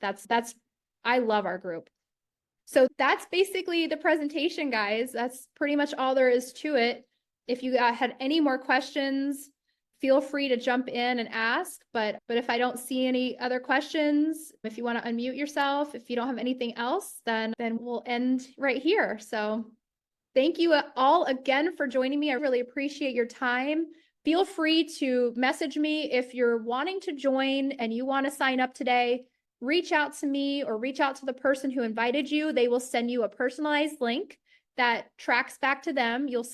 I love our group. So that's basically the presentation, guys. That's pretty much all there is to it. If you had any more questions, feel free to jump in and ask. But if I don't see any other questions, if you want to unmute yourself, if you don't have anything else, then we'll end right here. So thank you all again for joining me. I really appreciate your time. Feel free to message me if you're wanting to join and you want to sign up today. Reach out to me or reach out to the person who invited you. They will send you a personalized link that tracks back to them. You'll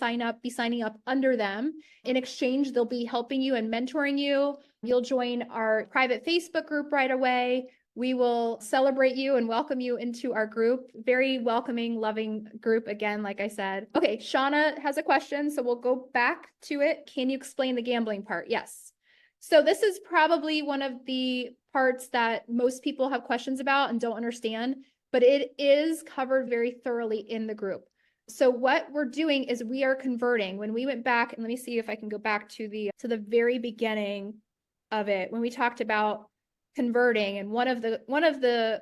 be signing up under them. In exchange, they'll be helping you and mentoring you. You'll join our private Facebook group right away. We will celebrate you and welcome you into our group. Very welcoming, loving group again, like I said. Okay, Shauna has a question, so we'll go back to it. Can you explain the gambling part? Yes. So this is probably one of the parts that most people have questions about and don't understand, but it is covered very thoroughly in the group. So what we're doing is we are converting. When we went back, and let me see if I can go back to the very beginning of it, when we talked about converting, and one of the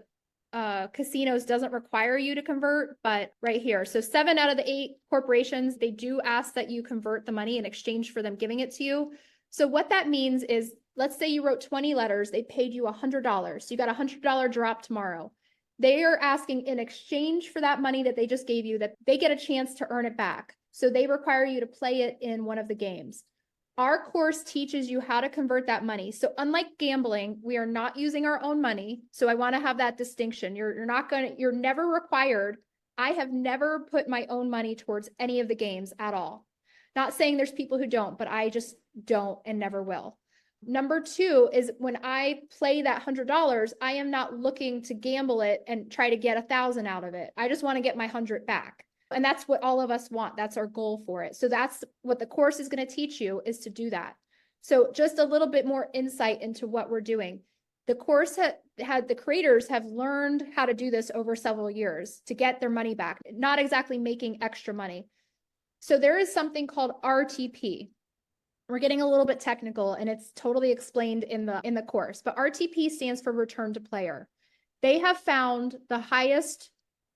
casinos doesn't require you to convert, but right here. So 7 out of the 8 corporations, they do ask that you convert the money in exchange for them giving it to you. So what that means is, let's say you wrote 20 letters, they paid you $100. So you got a $100 drop tomorrow. They are asking in exchange for that money that they just gave you that they get a chance to earn it back. So they require you to play it in one of the games. Our course teaches you how to convert that money. So unlike gambling, we are not using our own money. So I want to have that distinction. You're never required. I have never put my own money towards any of the games at all. Not saying there's people who don't, but I just don't and never will. Number 2 is when I play that $100, I am not looking to gamble it and try to get 1,000 out of it. I just want to get my 100 back. And that's what all of us want. That's our goal for it. So that's what the course is going to teach you, is to do that. So just a little bit more insight into what we're doing. The course the creators have learned how to do this over several years to get their money back, not exactly making extra money. So there is something called RTP. We're getting a little bit technical and it's totally explained in the course, but RTP stands for return to player. They have found the highest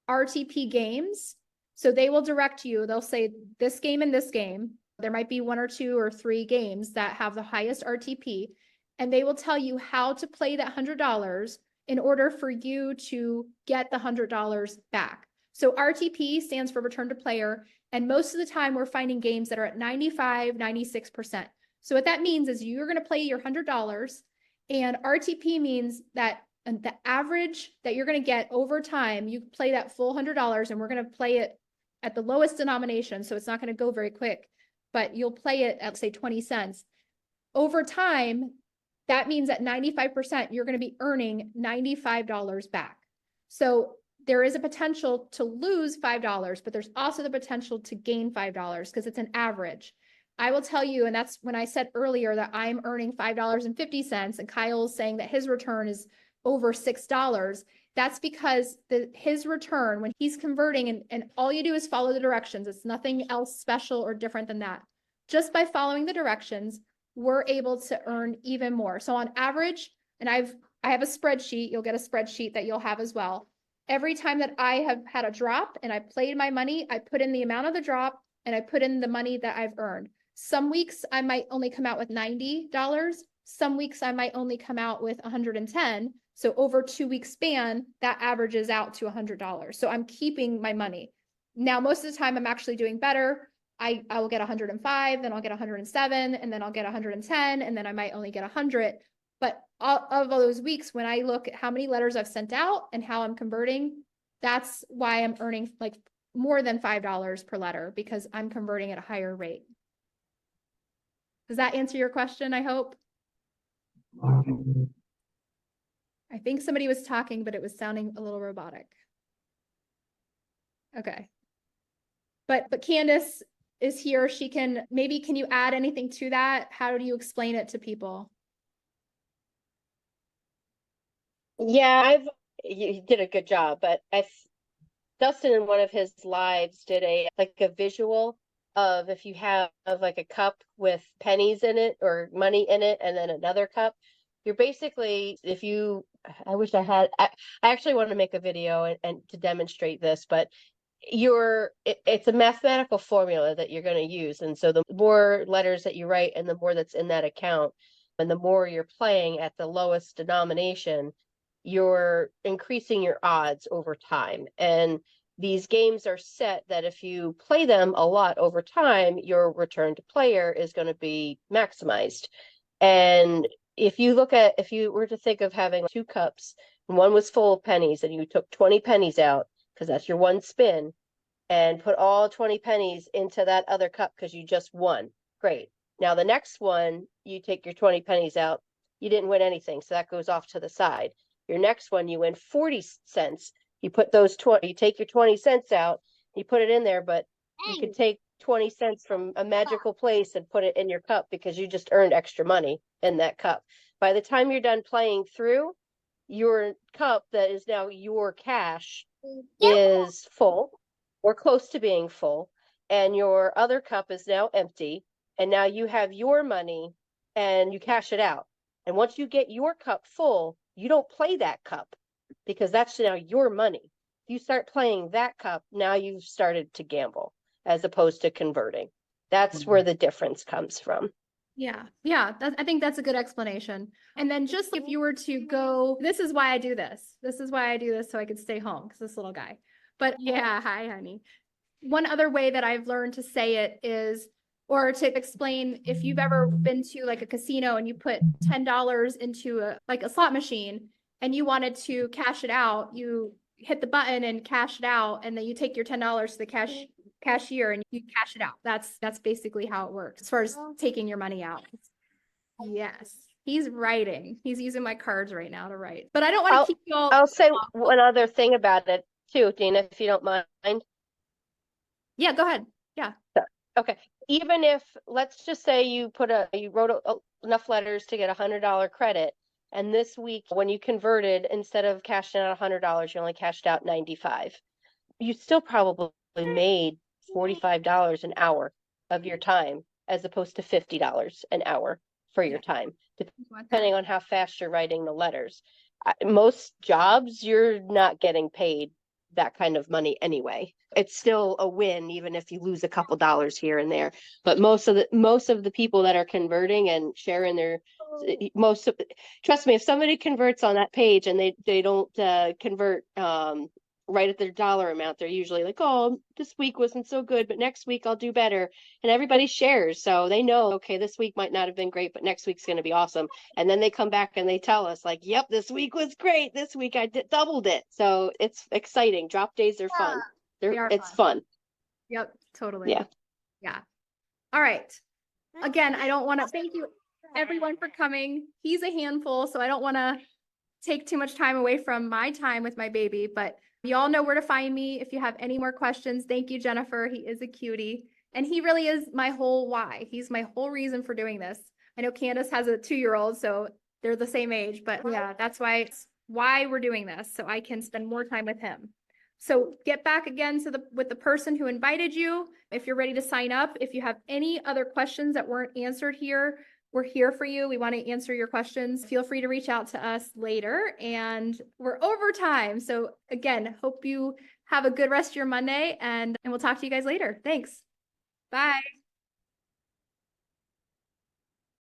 RTP games. So they will direct you. They'll say this game and this game. There might be 1 or 2 or 3 games that have the highest RTP, and they will tell you how to play that $100 in order for you to get the $100 back. So RTP stands for return to player. And most of the time we're finding games that are at 95, 96%. So what that means is you're going to play your $100, and RTP means that the average that you're going to get over time, you play that full $100, and we're going to play it at the lowest denomination. So it's not going to go very quick, but you'll play it at, say, 20 cents. Over time, that means at 95%, you're going to be earning $95 back. So there is a potential to lose $5, but there's also the potential to gain $5 because it's an average. I will tell you, and that's when I said earlier that I'm earning $5.50 and Kyle's saying that his return is over $6. That's because his return, when he's converting, and all you do is follow the directions. It's nothing else special or different than that. Just by following the directions, we're able to earn even more. So on average, and I have a spreadsheet, you'll get a spreadsheet that you'll have as well. every time that I have had a drop and I played my money, I put in the amount of the drop and I put in the money that I've earned. Some weeks I might only come out with $90. Some weeks I might only come out with 110. So over 2 week span, that averages out to $100. So I'm keeping my money. Now, most of the time I'm actually doing better. I will get 105, then I'll get 107, and then I'll get 110, and then I might only get 100. But of all those weeks, when I look at how many letters I've sent out and how I'm converting, that's why I'm earning like more than $5 per letter, because I'm converting at a higher rate. Does that answer your question, I hope? I think somebody was talking, but it was sounding a little robotic. Okay. But Candace is here. She can, maybe, can you add anything to that? How do you explain it to people? Yeah, you did a good job, but Dustin in one of his lives did a visual of if you have like a cup with pennies in it or money in it, and then another cup. You're basically, I actually want to make a video and to demonstrate this, but it's a mathematical formula that you're going to use. And so the more letters that you write and the more that's in that account, and the more you're playing at the lowest denomination, you're increasing your odds over time. And these games are set that if you play them a lot over time, your return to player is going to be maximized. And if you were to think of having 2 cups, and one was full of pennies, and you took 20 pennies out, because that's your one spin, and put all 20 pennies into that other cup because you just won. Great. Now the next one, you take your 20 pennies out, you didn't win anything, so that goes off to the side. Your next one, you win 40 cents. You put you take your 20 cents out, you put it in there, but you could take 20 cents from a magical place and put it in your cup because you just earned extra money in that cup. By the time you're done playing through, your cup that is now your cash is full or close to being full, and your other cup is now empty, and now you have your money and you cash it out. And once you get your cup full, you don't play that cup because that's now your money. You start playing that cup, now you've started to gamble as opposed to converting. That's where the difference comes from. Yeah. I think that's a good explanation. And then just if you were to go, this is why I do this. This is why I do this, so I could stay home, because this little guy. But yeah, hi, honey. One other way that I've learned to say it is, or to explain, if you've ever been to like a casino and you put $10 into a slot machine and you wanted to cash it out, you hit the button and cash it out, and then you take your $10 to the cashier and you cash it out. That's basically how it works as far as taking your money out. Yes, he's writing. He's using my cards right now to write. But I don't want to keep you all. I'll say one other thing about it too, Dena, if you don't mind. Yeah, go ahead. Yeah. Okay. Even if, let's just say you wrote enough letters to get $100 credit, and this week when you converted, instead of cashing out $100, you only cashed out 95. You still probably made $45 an hour of your time, as opposed to $50 an hour for your time, depending on how fast you're writing the letters. Most jobs, you're not getting paid that kind of money anyway. It's still a win, even if you lose a couple dollars here and there. But most of the people that are converting and sharing trust me, if somebody converts on that page and they don't convert right at their dollar amount, they're usually like, oh, this week wasn't so good, but next week I'll do better. And everybody shares, so they know, okay, this week might not have been great, but next week's going to be awesome. And then they come back and they tell us like, yep, this week was great, this week I doubled it. So it's exciting. Drop days are fun. It's fun. Yep, totally. Yeah. All right. Again, I don't want to thank you everyone for coming. He's a handful, so I don't want to take too much time away from my time with my baby, but you all know where to find me if you have any more questions. Thank you, Jennifer. He is a cutie, and he really is my whole why. He's my whole reason for doing this. I know Candace has a 2-year-old, so they're the same age, but yeah, that's why we're doing this, so I can spend more time with him. So get back again with the person who invited you. If you're ready to sign up, if you have any other questions that weren't answered here, We're here for you. We want to answer your questions. Feel free to reach out to us later, and we're over time. So again, hope you have a good rest of your Monday, and we'll talk to you guys later. Thanks. Bye.